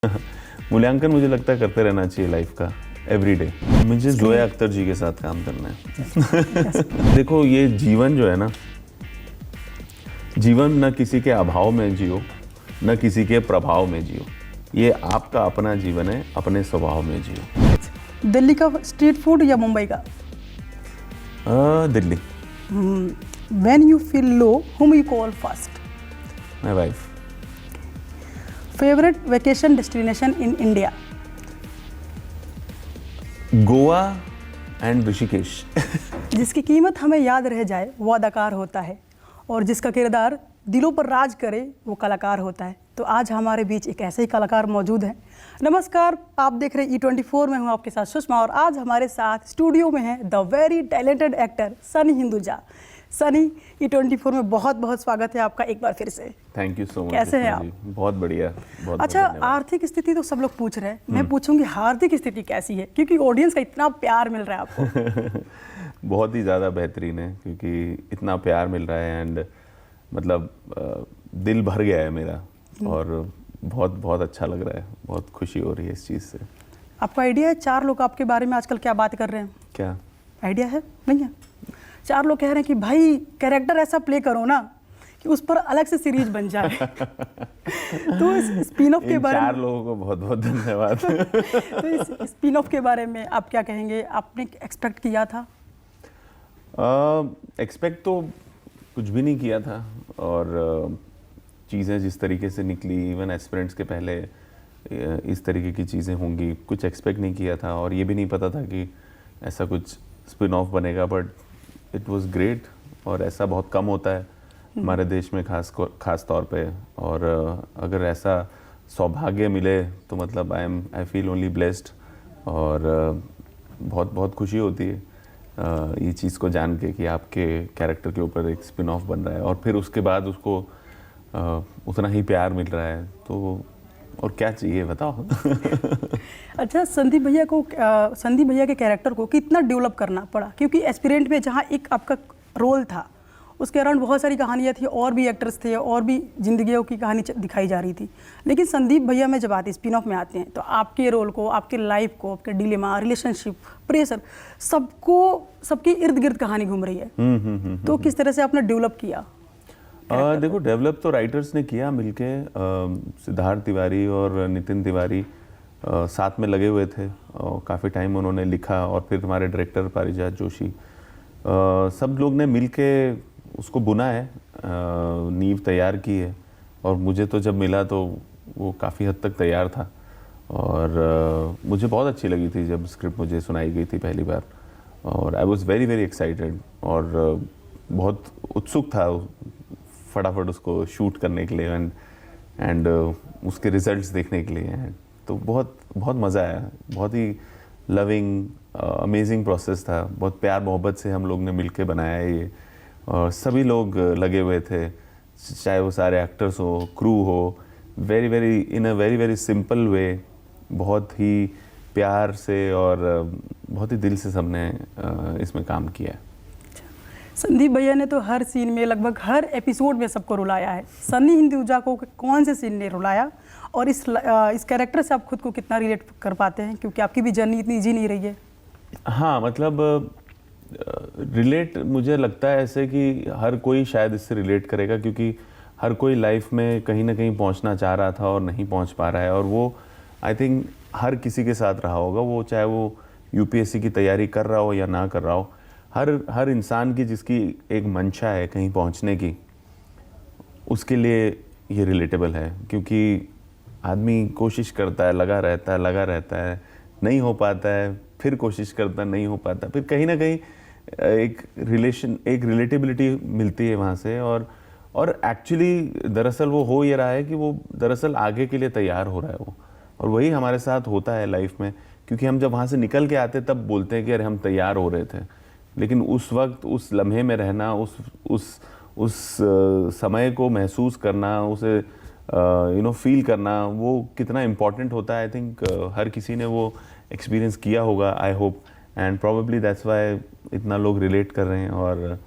मूल्यांकन मुझे लगता है करते रहना चाहिए लाइफ का, एवरी डे। मुझे जोया अख्तर जी के साथ काम करना है। देखो, ये जीवन जो है ना, जीवन न किसी के अभाव में जियो, न किसी के प्रभाव में जियो। ये आपका अपना जीवन है, अपने स्वभाव में जियो। दिल्ली का स्ट्रीट फूड या मुंबई का? Delhi. When you feel low, whom you call first? My wife. Favorite vacation destination in India? Goa and Rishikesh. जिसकी कीमत हमें याद रह जाए वो अदाकार होता है, और जिसका किरदार दिलों पर राज करे वो कलाकार होता है। तो आज हमारे बीच एक ऐसे ही कलाकार मौजूद हैं। नमस्कार, आप देख रहे हैं E24 में, हूँ आपके साथ सुषमा, और आज हमारे साथ स्टूडियो में है the very talented actor Sunny Hinduja. Sunny, E24 में बहुत बहुत स्वागत है आपका एक बार फिर से। Thank you so much. कैसे हैं आप? बहुत बढ़िया, बहुत अच्छा, धन्यवाद। आर्थिक स्थिति तो सब लोग पूछ रहे हैं, मैं पूछूंगी हार्दिक स्थिति कैसी है, क्योंकि ऑडियंस का इतना प्यार मिल रहा है आपको। बहुत ही ज़्यादा बेहतरीन है, क्योंकि इतना प्यार मिल रहा है एंड मतलब दिल भर गया है मेरा, और बहुत बहुत अच्छा लग रहा है, बहुत खुशी हो रही है इस चीज़ से। आपको आइडिया है 4 लोग आपके बारे में आजकल क्या बात कर रहे हैं? क्या आइडिया है? नहीं है? 4 लोग कह रहे हैं कि भाई कैरेक्टर ऐसा प्ले करो ना कि उस पर अलग से सीरीज बन जाए। तो इस स्पिन ऑफ के बारे में, 4 लोगों को बहुत बहुत धन्यवाद। तो इस स्पिन ऑफ के बारे में आप क्या कहेंगे? आपने एक्सपेक्ट किया था? एक्सपेक्ट तो कुछ भी नहीं किया था, और चीज़ें जिस तरीके से निकली, इवन एस्पिरेंट्स के पहले इस तरीके की चीज़ें होंगी, कुछ एक्सपेक्ट नहीं किया था, और ये भी नहीं पता था कि ऐसा कुछ स्पिन ऑफ बनेगा, बट इट वाज ग्रेट। और ऐसा बहुत कम होता है हमारे देश में, खास तौर पे, और अगर ऐसा सौभाग्य मिले तो मतलब आई फील ओनली ब्लेस्ड, और बहुत बहुत खुशी होती है ये चीज़ को जान के कि आपके कैरेक्टर के ऊपर एक स्पिन ऑफ बन रहा है, और फिर उसके बाद उसको उतना ही प्यार मिल रहा है, तो और क्या चाहिए बताओ। अच्छा, संदीप भैया के कैरेक्टर को कितना डेवलप करना पड़ा? क्योंकि एस्पिरेंट में जहाँ एक आपका रोल था, उसके अराउंड बहुत सारी कहानियाँ थी, और भी एक्टर्स थे, और भी जिंदगियों की कहानी दिखाई जा रही थी, लेकिन संदीप भैया में जब आते स्पिन ऑफ में आते हैं तो आपके रोल को, आपके लाइफ को, आपके डिलेमा, रिलेशनशिप, प्रेशर, सबके इर्द गिर्द कहानी घूम रही है। तो किस तरह से आपने डेवलप किया? देखो, डेवलप तो राइटर्स ने किया मिलके, सिद्धार्थ तिवारी और नितिन तिवारी साथ में लगे हुए थे, और काफ़ी टाइम उन्होंने लिखा, और फिर हमारे डायरेक्टर पारिजात जोशी, सब लोग ने मिलके उसको बुना है, नींव तैयार की है, और मुझे तो जब मिला तो वो काफ़ी हद तक तैयार था, और मुझे बहुत अच्छी लगी थी जब स्क्रिप्ट मुझे सुनाई गई थी पहली बार, और I was very very excited, और बहुत उत्सुक था फटाफट उसको शूट करने के लिए एंड उसके रिजल्ट्स देखने के लिए। तो बहुत बहुत मज़ा आया, बहुत ही लविंग अमेजिंग प्रोसेस था, बहुत प्यार मोहब्बत से हम लोग ने मिलके बनाया है ये, और सभी लोग लगे हुए थे, चाहे वो सारे एक्टर्स हो, क्रू हो, in a very very simple way, बहुत ही प्यार से और बहुत ही दिल से सबने इसमें काम किया है। संदीप भैया ने तो हर सीन में, लगभग हर एपिसोड में सबको रुलाया है। सनी हिंदुजा को कौन से सीन ने रुलाया, और इस कैरेक्टर से आप खुद को कितना रिलेट कर पाते हैं, क्योंकि आपकी भी जर्नी इतनी ईजी नहीं रही है? हाँ, मतलब रिलेट मुझे लगता है ऐसे कि हर कोई शायद इससे रिलेट करेगा, क्योंकि हर कोई लाइफ में कहीं ना कहीं पहुंचना चाह रहा था और नहीं पहुंच पा रहा है, और वो आई थिंक हर किसी के साथ रहा होगा, वो चाहे वो यूपीएससी की तैयारी कर रहा हो या ना कर रहा हो, हर इंसान की जिसकी एक मंशा है कहीं पहुंचने की, उसके लिए ये रिलेटेबल है, क्योंकि आदमी कोशिश करता है, लगा रहता है, नहीं हो पाता है, फिर कोशिश करता है, नहीं हो पाता, फिर कहीं ना कहीं एक रिलेटेबिलिटी मिलती है वहाँ से, और एक्चुअली दरअसल वो हो ये रहा है कि वो दरअसल आगे के लिए तैयार हो रहा है वो, और वही हमारे साथ होता है लाइफ में, क्योंकि हम जब वहाँ से निकल के आते तब बोलते हैं कि अरे हम तैयार हो रहे थे, लेकिन उस वक्त उस लम्हे में रहना, उस समय को महसूस करना, उसे फील करना, वो कितना इम्पोर्टेंट होता है। आई थिंक हर किसी ने वो एक्सपीरियंस किया होगा, I hope, and probably that's why इतना लोग रिलेट कर रहे हैं, और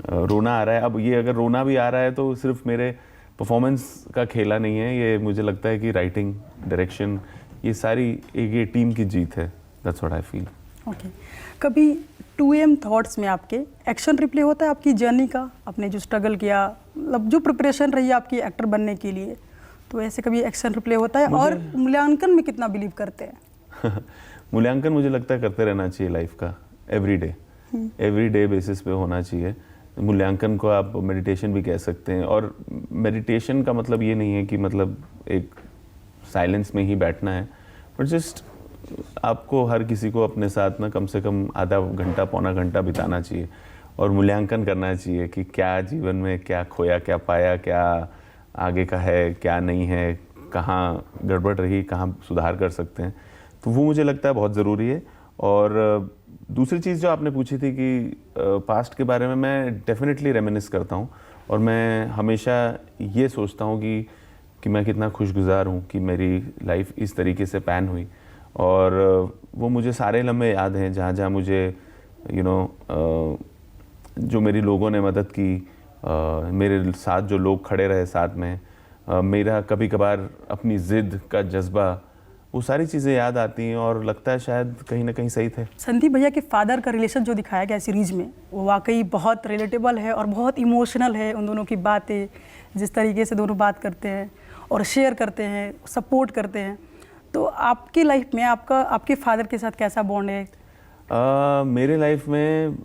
रोना आ रहा है। अब ये अगर रोना भी आ रहा है तो सिर्फ मेरे परफॉर्मेंस का खेला नहीं है ये। मुझे लगता है कि राइटिंग, डायरेक्शन, ये सारी एक ये टीम की जीत है। That's what I feel. Okay, कभी 2AM थॉट्स में आपके एक्शन रिप्ले होता है आपकी जर्नी का, आपने जो स्ट्रगल किया, मतलब जो प्रिपरेशन रही आपकी एक्टर बनने के लिए, तो ऐसे कभी एक्शन रिप्ले होता है? और मूल्यांकन में कितना बिलीव करते हैं? मूल्यांकन मुझे लगता है करते रहना चाहिए लाइफ का, एवरी डे बेसिस पे होना चाहिए। मूल्यांकन को आप मेडिटेशन भी कह सकते हैं, और मेडिटेशन का मतलब ये नहीं है कि मतलब एक साइलेंस में ही बैठना है, बट जस्ट आपको हर किसी को अपने साथ ना कम से कम आधा घंटा पौना घंटा बिताना चाहिए और मूल्यांकन करना चाहिए कि क्या जीवन में क्या खोया, क्या पाया, क्या आगे का है, क्या नहीं है, कहाँ गड़बड़ रही, कहाँ सुधार कर सकते हैं। तो वो मुझे लगता है बहुत ज़रूरी है। और दूसरी चीज़ जो आपने पूछी थी कि पास्ट के बारे में, मैं डेफिनेटली रेमिनिस करता हूँ और मैं हमेशा ये सोचता हूँ कि मैं कितना खुशगुजार हूँ कि मेरी लाइफ इस तरीके से पैन हुई। और वो मुझे सारे लम्हे याद हैं जहाँ जहाँ मुझे जो मेरी लोगों ने मदद की, मेरे साथ जो लोग खड़े रहे साथ में, मेरा कभी कभार अपनी ज़िद का जज्बा, वो सारी चीज़ें याद आती हैं और लगता है शायद कहीं ना कहीं सही थे। संदीप भैया के फादर का रिलेशन जो दिखाया गया सीरीज में, वो वाकई बहुत रिलेटेबल है और बहुत इमोशनल है। उन दोनों की बातें, जिस तरीके से दोनों बात करते हैं और शेयर करते हैं, सपोर्ट करते हैं, तो आपकी लाइफ में आपके फादर के साथ कैसा बॉन्ड है? मेरे लाइफ में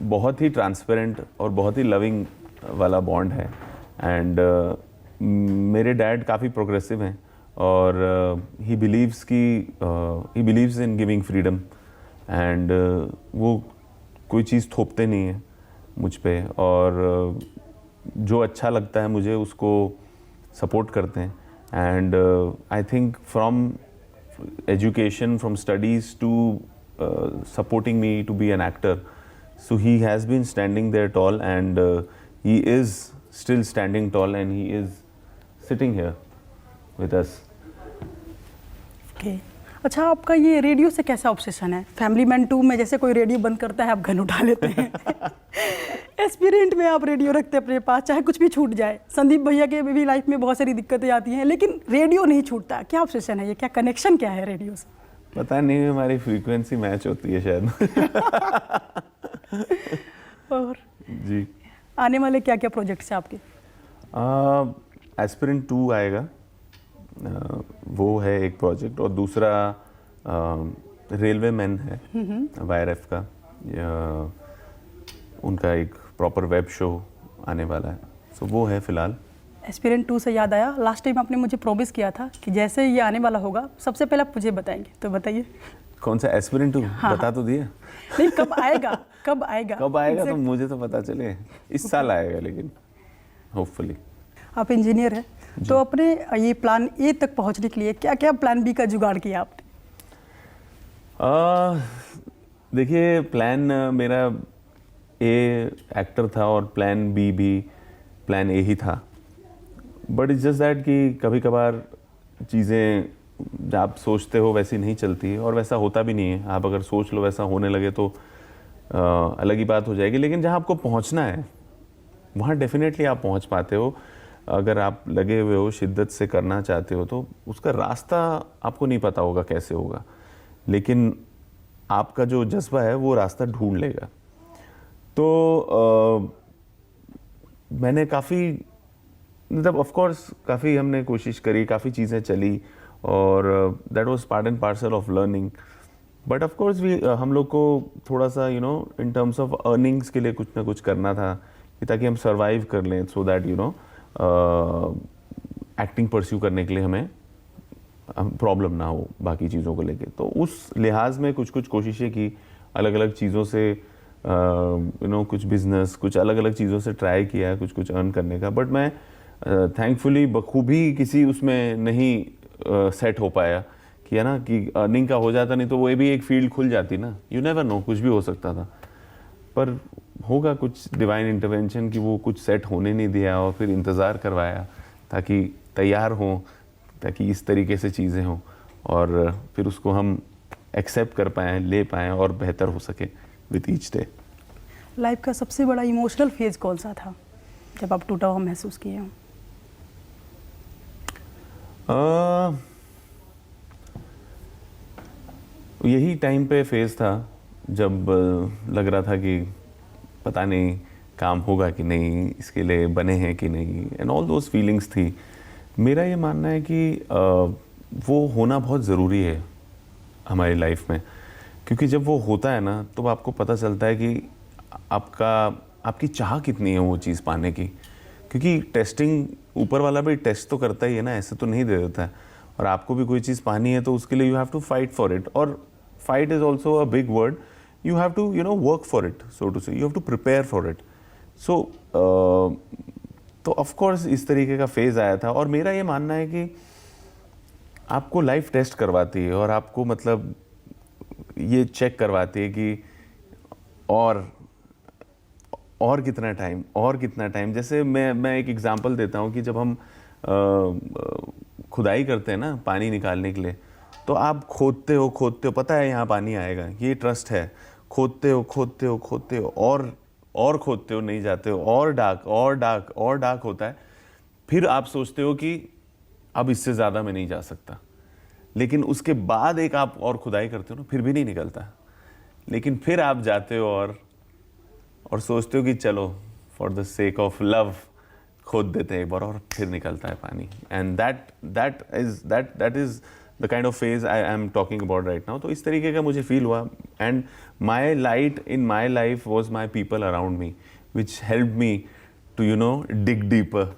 बहुत ही ट्रांसपेरेंट और बहुत ही लविंग वाला बॉन्ड है। एंड मेरे डैड काफ़ी प्रोग्रेसिव हैं और he believes in giving freedom. And वो कोई चीज़ थोपते नहीं है मुझ पे, और जो अच्छा लगता है मुझे उसको सपोर्ट करते हैं। And I think from education, from studies to supporting me to be an actor, so he has been standing there tall, and he is still standing tall, and he is sitting here with us. Okay. अच्छा, आपका ये radio से कैसा obsession है? Family man 2 में जैसे कोई radio बंद करता है आप गन उठा लेते हैं। एस्पिरेंट में आप रेडियो रखते हैं अपने पास, चाहे कुछ भी छूट जाए। संदीप भैया के भी लाइफ में बहुत सारी दिक्कतें आती हैं, लेकिन रेडियो नहीं छूटता। क्या ऑब्सेशन है ये? क्या कनेक्शन क्या है रेडियो से? पता नहीं, हमारी फ्रीक्वेंसी मैच होती है शायद। और जी, आने वाले क्या क्या प्रोजेक्ट्स हैं आपके? एस्पिरेंट 2 आएगा, वो है एक प्रोजेक्ट, और दूसरा रेलवे मैन है YRF का, उनका एक प्रॉपर वेब शो आने वाला है। सो वो है फिलहाल। एस्पिरेंट 2 से याद आया, लास्ट टाइम आपने मुझे प्रॉमिस किया था कि जैसे ये आने वाला होगा सबसे पहले आप मुझे बताएंगे, तो बताइए। कौन सा एस्पिरेंट 2? हाँ, बता तो दिया। नहीं, कब आएगा? कब आएगा? कब आएगा तो मुझे तो पता चले। इस साल आएगा, लेकिन होपफुली। आप इंजीनियर हैं, तो अपने ये प्लान ए तक पहुंचने के लिए क्या क्या प्लान बी का जुगाड़ किया आपने? देखिए, प्लान मेरा ए एक्टर था और प्लान बी भी प्लान ए ही था। बट इट्स जस्ट दैट कि कभी कभार चीज़ें जब आप सोचते हो वैसी नहीं चलती है, और वैसा होता भी नहीं है। आप अगर सोच लो वैसा होने लगे तो अलग ही बात हो जाएगी। लेकिन जहाँ आपको पहुँचना है वहाँ डेफिनेटली आप पहुँच पाते हो, अगर आप लगे हुए हो, शिद्दत से करना चाहते हो। तो उसका रास्ता आपको नहीं पता होगा कैसे होगा, लेकिन आपका जो जज्बा है वो रास्ता ढूंढ लेगा। तो मैंने काफ़ी, मतलब ऑफ कोर्स काफ़ी हमने कोशिश करी, काफ़ी चीज़ें चली, और that was part and parcel of learning. But of course हम लोग को थोड़ा सा इन टर्म्स ऑफ अर्निंग्स के लिए कुछ ना कुछ करना था, कि ताकि हम सर्वाइव कर लें, सो दैट एक्टिंग परस्यू करने के लिए हमें प्रॉब्लम ना हो बाकी चीज़ों को लेके। तो उस लिहाज में कुछ कुछ कोशिशें की, अलग अलग चीज़ों से कुछ बिजनेस, कुछ अलग अलग चीज़ों से ट्राई किया है कुछ कुछ अर्न करने का। बट मैं थैंकफुली बखूबी किसी उसमें नहीं सेट हो पाया, कि है ना, कि अर्निंग का हो जाता, नहीं तो वो भी एक फील्ड खुल जाती ना। यू नेवर नो, कुछ भी हो सकता था। पर होगा कुछ डिवाइन इंटरवेंशन कि वो कुछ सेट होने नहीं दिया, और फिर इंतज़ार करवाया ताकि तैयार हों, ताकि इस तरीके से चीज़ें हों, और फिर उसको हम एक्सेप्ट कर पाएँ, ले पाएँ, और बेहतर हो सके विथ ईच डे। लाइफ का सबसे बड़ा इमोशनल फेज कौन सा था जब आप टूटा हुआ महसूस किए हो? यही टाइम पे फेज था जब लग रहा था कि पता नहीं काम होगा कि नहीं, इसके लिए बने हैं कि नहीं, एंड ऑल दोज फीलिंग्स थी। मेरा ये मानना है कि वो होना बहुत ज़रूरी है हमारी लाइफ में, क्योंकि जब वो होता है ना तो आपको पता चलता है कि आपकी चाह कितनी है वो चीज़ पाने की। क्योंकि टेस्टिंग, ऊपर वाला भी टेस्ट तो करता ही है ना, ऐसे तो नहीं दे देता है। और आपको भी कोई चीज़ पानी है तो उसके लिए you have to fight for it, और fight is also a big word. You have to work for it, so to say, you have to prepare for it. So तो ऑफ कोर्स इस तरीके का फेज़ आया था। और मेरा ये मानना है कि आपको लाइफ टेस्ट करवाती है और आपको मतलब ये चेक करवाती है कि और कितना टाइम। जैसे मैं एक एग्जांपल देता हूँ कि जब हम खुदाई करते हैं ना पानी निकालने के लिए, तो आप खोदते हो, पता है यहाँ पानी आएगा, ये ट्रस्ट है। खोदते हो और खोदते हो, नहीं जाते हो, और डार्क होता है। फिर आप सोचते हो कि अब इससे ज़्यादा मैं नहीं जा सकता, लेकिन उसके बाद एक आप और खुदाई करते हो ना, फिर भी नहीं निकलता। लेकिन फिर आप जाते हो और सोचते हो कि चलो for the sake of love खोद देते हैं एक बार, और फिर निकलता है पानी। And that is the kind of phase I am talking about right now. तो इस तरीके का मुझे फील हुआ। And my light in my life was my people around me, which help me to dig deeper.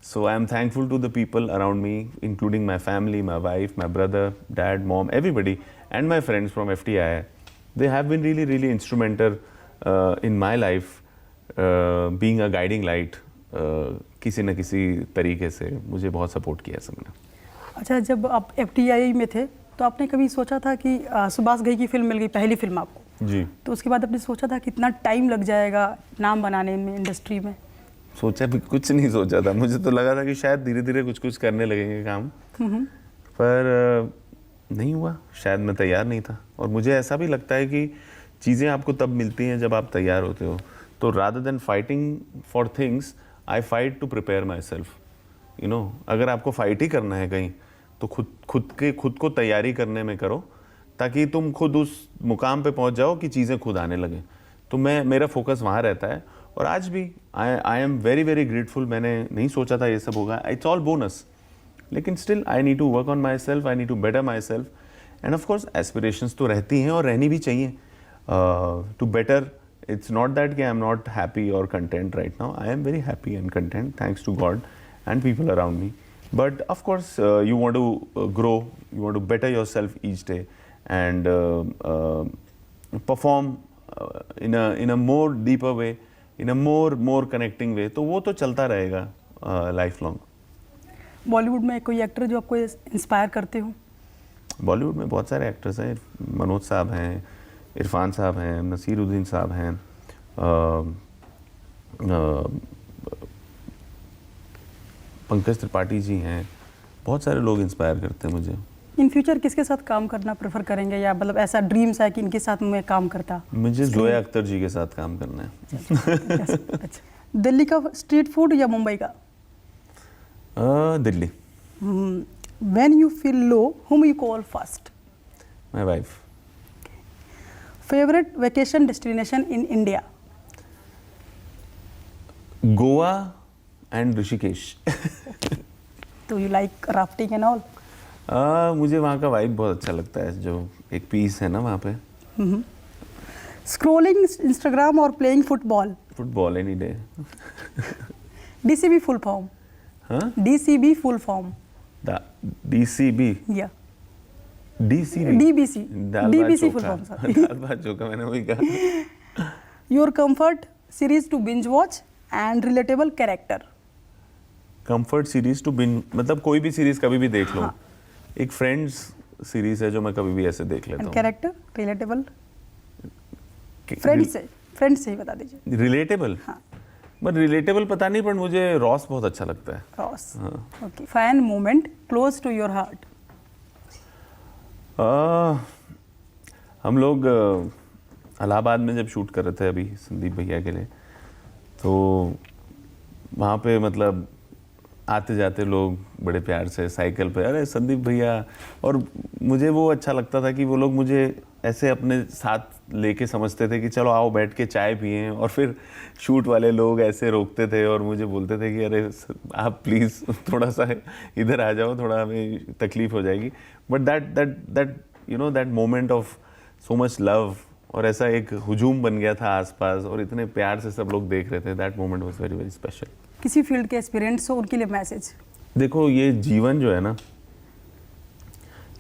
So I am thankful to the people around me, including my family, my wife, my brother, dad, mom, everybody, and my friends from FTI. They have been really, really instrumental in my life, being a guiding light. किसी न किसी तरीके से मुझे बहुत support किया सबने। अच्छा, जब आप FTI में थे तो आपने कभी सोचा था कि सुभाष घई की फिल्म मिल गई, पहली फिल्म आपको जी, तो उसके बाद आपने सोचा था कितना टाइम लग जाएगा नाम बनाने में इंडस्ट्री में? सोचा भी कुछ नहीं सोचा था। मुझे तो लगा था कि शायद धीरे धीरे कुछ करने लगेंगे काम, पर नहीं हुआ। शायद मैं तैयार नहीं था। और मुझे ऐसा भी लगता है कि चीज़ें आपको तब मिलती हैं जब आप तैयार होते हो। तो rather than fighting for things, I fight to prepare myself. अगर आपको फाइट ही करना है कहीं, तो खुद को तैयारी करने में करो, ताकि तुम खुद उस मुकाम पे पहुंच जाओ कि चीज़ें खुद आने लगे। तो मेरा फोकस वहाँ रहता है। और आज भी I am very very grateful. मैंने नहीं सोचा था ये सब होगा, इट्स ऑल बोनस। लेकिन still I need to work on myself, I need to better myself. And of course aspirations तो रहती हैं और रहनी भी चाहिए to better. It's not that कि आई एम नॉट हैप्पी और content right now. I am very happy and content, thanks to God and people around me. But of course, you want to grow, you want to better yourself each day, and perform in a more deeper way, in a more connecting way. तो वो तो चलता रहेगा life long. Bollywood में कोई actor जो आपको inspire करते हो? बॉलीवुड में बहुत सारे एक्टर्स हैं। मनोज साहब हैं, इरफान साहब हैं, नसीरुद्दीन साहब हैं, पंकज त्रिपाठी जी हैं। बहुत सारे लोग इंस्पायर करते हैं मुझे। इन फ्यूचर किसके साथ काम करना प्रेफर करेंगे, या मतलब ऐसा ड्रीम्स है कि इनके साथ मैं काम करता? मुझे जोया अख्तर जी के साथ काम करना है। अच्छा। दिल्ली का स्ट्रीट फूड या मुंबई का? Delhi. When you feel low, whom you call first? My wife. Favourite vacation destination in India? Goa and Rishikesh. तो you like rafting and all? मुझे वहाँ का वाइब बहुत अच्छा लगता है, जो एक पीस है ना वहाँ पे। स्क्रॉलिंग इंस्टाग्राम और playing football? Football any day. DCB full form? हाँ, DCB फुल फॉर्म? DCB या DCB DBC फुल फॉर्म? दाल भात चोखा, मैंने वही कहा। Your comfort series to binge watch and relatable character? Comfort series to binge मतलब कोई भी सीरीज कभी भी देख लो। हाँ। एक फ्रेंड्स सीरीज है जो मैं कभी भी ऐसे देख लेता हूँ। Character relatable? फ्रेंड्स से ही बता दीजिए। रिलेटेबल? हाँ। बट रिलेटेबल पता नहीं, पर मुझे रॉस बहुत अच्छा लगता है। Ross, okay. Fan moment close to your heart? हम लोग इलाहाबाद में जब शूट कर रहे थे अभी संदीप भैया के लिए, तो वहाँ पे मतलब आते जाते लोग बड़े प्यार से साइकिल पे, अरे संदीप भैया, और मुझे वो अच्छा लगता था कि वो लोग मुझे ऐसे अपने साथ लेके समझते थे कि चलो आओ बैठ के चाय पिएं, और फिर शूट वाले लोग ऐसे रोकते थे और मुझे बोलते थे कि अरे आप प्लीज़ थोड़ा सा इधर आ जाओ, थोड़ा हमें तकलीफ हो जाएगी, but that you know that moment of so much love, और ऐसा एक हुजूम बन गया था आसपास और इतने प्यार से सब लोग देख रहे थे, that moment was very very special. किसी फील्ड के एस्पिरेंट्स हो उनके लिए मैसेज? देखो ये जीवन जो है ना,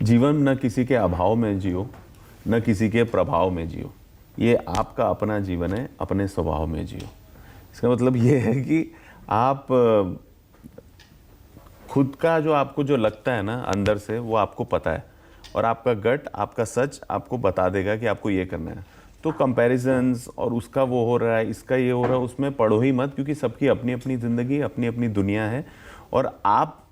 जीवन न किसी के अभाव में जियो, न किसी के प्रभाव में जियो, ये आपका अपना जीवन है, अपने स्वभाव में जियो। इसका मतलब ये है कि आप खुद का जो आपको जो लगता है ना अंदर से, वो आपको पता है, और आपका गट, आपका सच आपको बता देगा कि आपको ये करना है। तो कंपैरिजंस और उसका वो हो रहा है, इसका ये हो रहा है, उसमें पढ़ो ही मत, क्योंकि सबकी अपनी अपनी ज़िंदगी, अपनी अपनी दुनिया है, और आप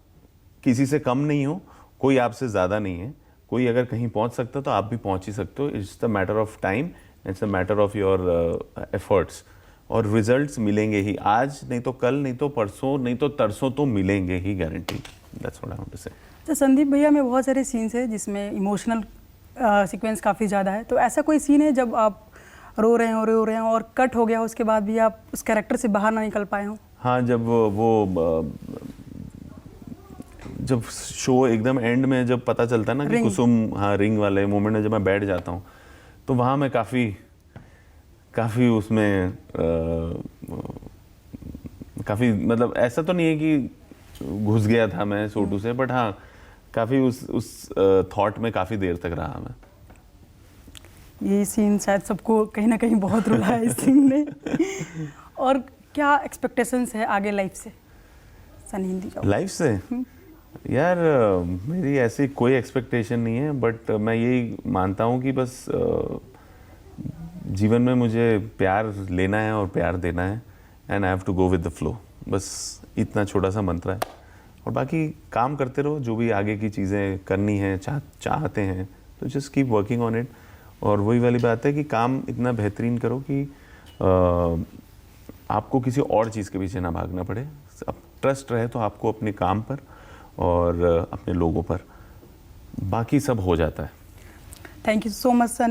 किसी से कम नहीं हो, कोई आपसे ज़्यादा नहीं है। कोई अगर कहीं पहुंच सकता तो आप भी पहुंच ही सकते हो। It's the matter of time, it's the matter of your efforts, और रिजल्ट्स मिलेंगे ही, आज नहीं तो कल, नहीं तो परसों, नहीं तो तरसों, तो मिलेंगे ही, guarantee. That's what I want to say. तो संदीप भैया में बहुत सारे सीन्स हैं जिसमें इमोशनल सीक्वेंस काफ़ी ज़्यादा है, तो ऐसा कोई सीन है जब आप रो रहे हो और कट हो गया हो, उसके बाद भी आप उस कैरेक्टर से बाहर ना निकल पाए हो? हाँ, जब शो एकदम एंड में जब पता चलता है ना कि कुसुम, हाँ, रिंग वाले मोमेंट में जब मैं बैठ जाता हूँ, तो वहाँ मैं काफ़ी उसमें काफ़ी, मतलब ऐसा तो नहीं है कि घुस गया था मैं सोटू से, बट हाँ काफ़ी उस थॉट में काफ़ी देर तक रहा मैं। ये सीन शायद सबको कहीं ना कहीं बहुत रुला है इस सीन ने। और क्या एक्सपेक्टेशंस है आगे लाइफ से, सनी हिंदी का? लाइफ से यार मेरी ऐसी कोई एक्सपेक्टेशन नहीं है, बट मैं यही मानता हूँ कि बस जीवन में मुझे प्यार लेना है और प्यार देना है, and I have to go with the flow. बस इतना छोटा सा मंत्र है, और बाकी काम करते रहो, जो भी आगे की चीज़ें करनी है, चाहते हैं, तो just keep working on it. और वही वाली बात है कि काम इतना बेहतरीन करो कि आपको किसी और चीज़ के पीछे ना भागना पड़े। अब ट्रस्ट रहे तो आपको अपने काम पर और अपने लोगों पर, बाकी सब हो जाता है। Thank you so much Sunny.